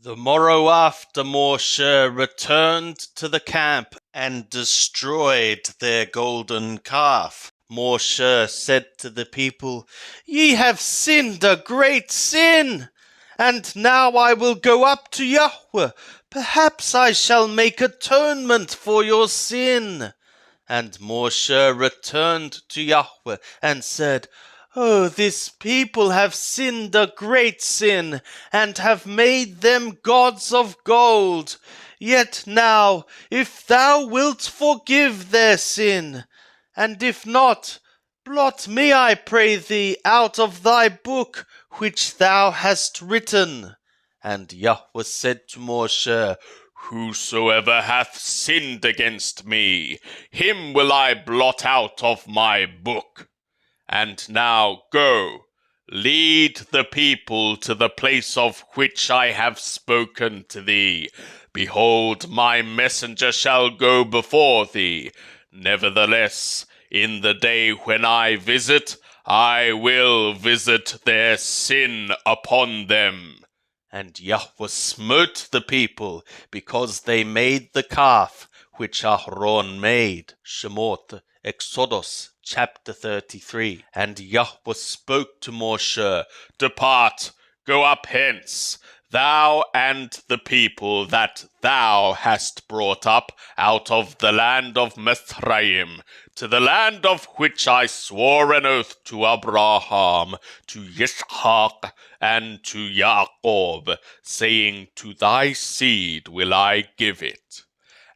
The morrow after Moshe returned to the camp and destroyed their golden calf. Moshe said to the people, "Ye have sinned a great sin, and now I will go up to Yahweh. Perhaps I shall make atonement for your sin." And Moshe returned to Yahweh and said, "Oh, this people have sinned a great sin, and have made them gods of gold. Yet now, if thou wilt forgive their sin, and if not, blot me, I pray thee, out of thy book which thou hast written." And Yahweh said to Moshe, "Whosoever hath sinned against me, him will I blot out of my book. And now go, lead the people to the place of which I have spoken to thee. Behold, my messenger shall go before thee. Nevertheless, in the day when I visit, I will visit their sin upon them." And Yahweh smote the people, because they made the calf which Aharon made. Shemot, Exodus, chapter 33. And Yahweh spoke to Moshe, "Depart, go up hence, thou and the people that thou hast brought up out of the land of Mithraim, to the land of which I swore an oath to Abraham, to Ishaq, and to Jacob, saying, To thy seed will I give it.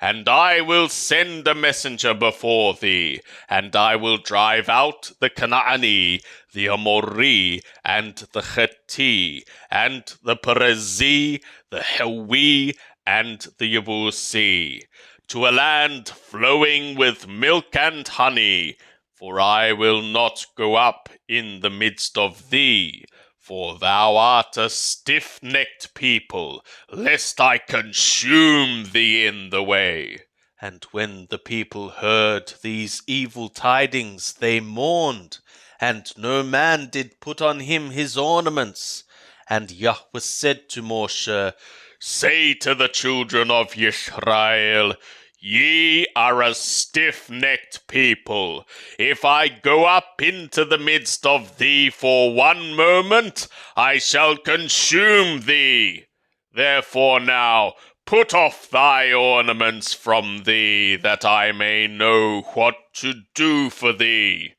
And I will send a messenger before thee, and I will drive out the Canaanite, the Amorite, and the Hittite, and the Perizzite, the Hivite, and the Yebusi, to a land flowing with milk and honey. For I will not go up in the midst of thee, for thou art a stiff-necked people, lest I consume thee in the way." And when the people heard these evil tidings, they mourned, and no man did put on him his ornaments. And Yahweh said to Moshe, "Say to the children of Israel, Ye are a stiff-necked people. If I go up into the midst of thee for one moment, I shall consume thee. Therefore now, put off thy ornaments from thee, that I may know what to do for thee."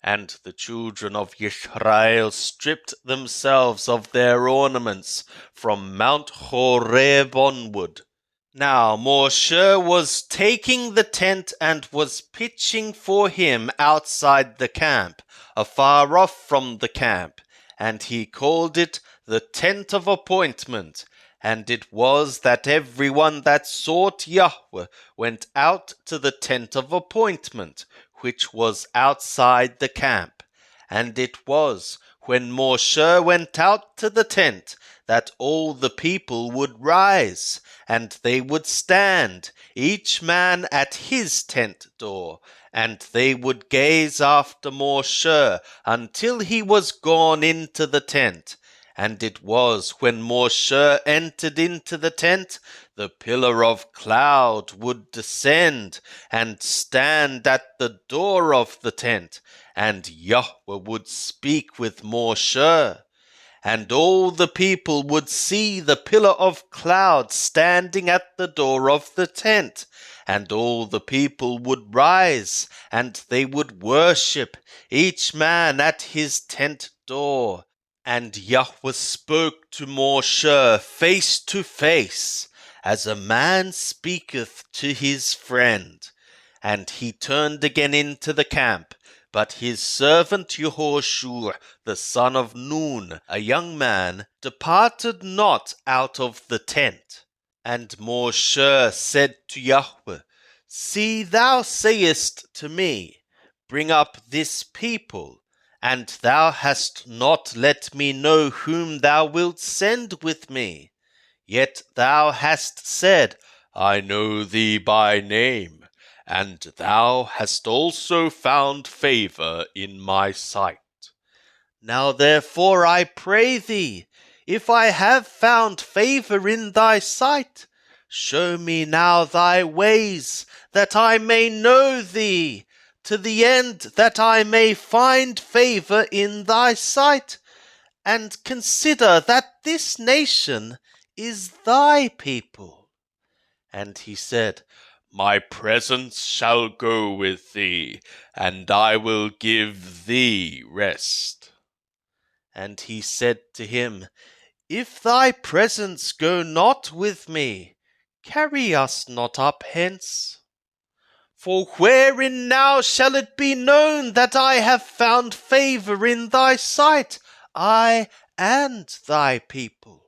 And the children of Israel stripped themselves of their ornaments from Mount Horeb onward. Now Moshe was taking the tent and was pitching for him outside the camp, afar off from the camp, and he called it the tent of appointment. And it was that everyone that sought Yahweh went out to the tent of appointment, which was outside the camp. And it was when Moshe went out to the tent that all the people would rise, and they would stand, each man at his tent door, and they would gaze after Moshe until he was gone into the tent. And it was when Moshe entered into the tent, the pillar of cloud would descend and stand at the door of the tent, and Yahweh would speak with Moshe. And all the people would see the pillar of cloud standing at the door of the tent, and all the people would rise, and they would worship, each man at his tent door. And Yahweh spoke to Moshe face to face, as a man speaketh to his friend. And he turned again into the camp, but his servant Yehoshua, the son of Nun, a young man, departed not out of the tent. And Moshe said to Yahweh, See, thou sayest to me, Bring up this people, and thou hast not let me know whom thou wilt send with me. Yet thou hast said, I know thee by name, and thou hast also found favor in my sight. Now therefore I pray thee, if I have found favor in thy sight, show me now thy ways, that I may know thee, to the end that I may find favor in thy sight, and consider that this nation is thy people. And he said, My presence shall go with thee, and I will give thee rest. And he said to him, If thy presence go not with me, carry us not up hence. For wherein now shall it be known that I have found favor in thy sight, I and thy people?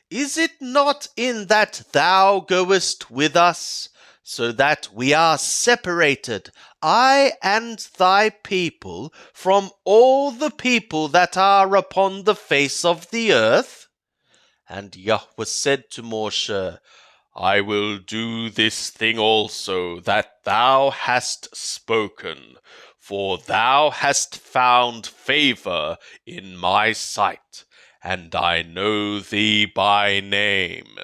Is it not in that thou goest with us, so that we are separated, I and thy people, from all the people that are upon the face of the earth? And Yahweh said to Moshe, I will do this thing also that thou hast spoken, for thou hast found favor in my sight, and I know thee by name.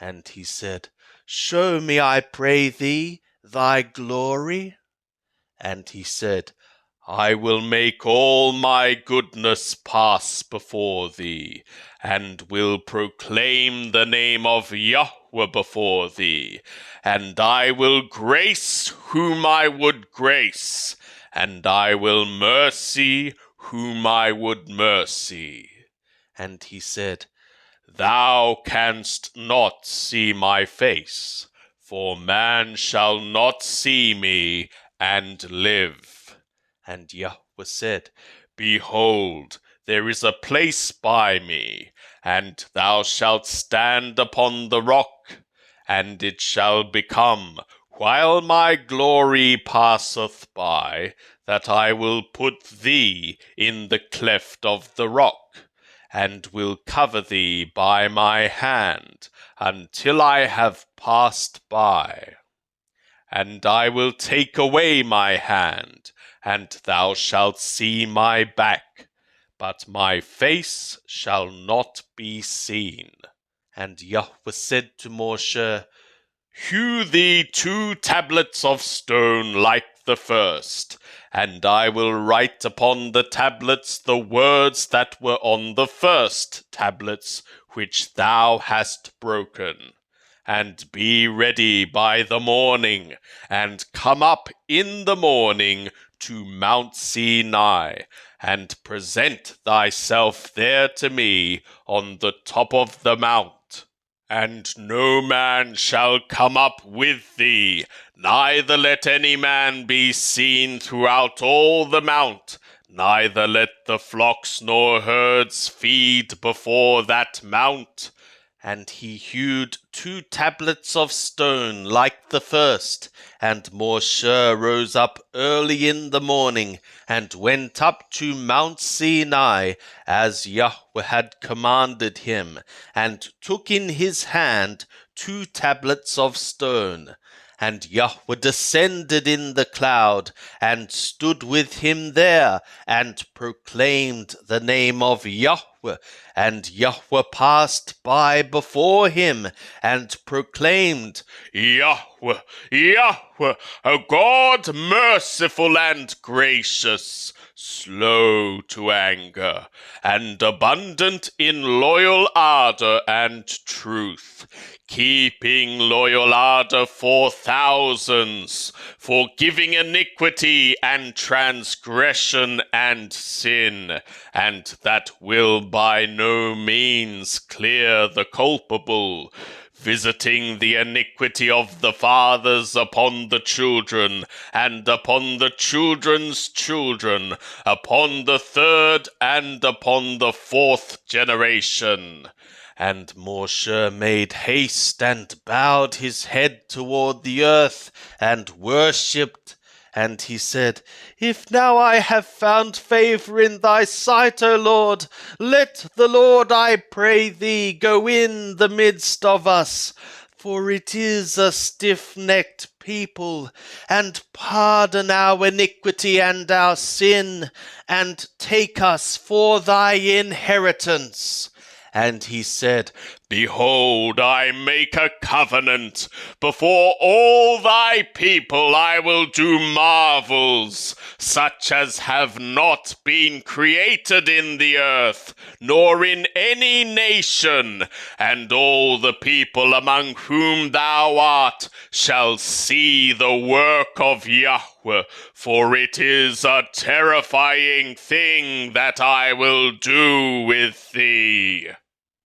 And he said, Show me, I pray thee, thy glory. And he said, I will make all my goodness pass before thee, and will proclaim the name of Yahweh before thee, and I will grace whom I would grace, and I will mercy whom I would mercy. And he said, Thou canst not see my face, for man shall not see me and live. And Yahweh said, Behold, there is a place by me, and thou shalt stand upon the rock, and it shall become, while my glory passeth by, that I will put thee in the cleft of the rock, and will cover thee by my hand, until I have passed by. And I will take away my hand, and thou shalt see my back, but my face shall not be seen. And Yahweh said to Moshe, Hew thee 2 tablets of stone like the first, and I will write upon the tablets the words that were on the first tablets which thou hast broken. And be ready by the morning, and come up in the morning to Mount Sinai, and present thyself there to me on the top of the mount. And no man shall come up with thee, neither let any man be seen throughout all the mount, neither let the flocks nor herds feed before that mount. And he hewed 2 tablets of stone like the first, and Moshe rose up early in the morning, and went up to Mount Sinai, as Yahweh had commanded him, and took in his hand 2 tablets of stone. And Yahweh descended in the cloud, and stood with him there, and proclaimed the name of Yahweh. And Yahweh passed by before him, and proclaimed, Yahweh, Yahweh, a God merciful and gracious, slow to anger, and abundant in loyal ardor and truth, keeping loyal ardor for thousands, forgiving iniquity and transgression and sin, and that will by no means clear the culpable, visiting the iniquity of the fathers upon the children, and upon the children's children, upon the 3rd and upon the 4th generation. And Moshe made haste, and bowed his head toward the earth, and worshipped. And he said, If now I have found favor in thy sight, O Lord, let the Lord, I pray thee, go in the midst of us, for it is a stiff-necked people, and pardon our iniquity and our sin, and take us for thy inheritance. And he said, Behold, I make a covenant. Before all thy people I will do marvels, such as have not been created in the earth, nor in any nation. And all the people among whom thou art shall see the work of Yahweh, for it is a terrifying thing that I will do with thee.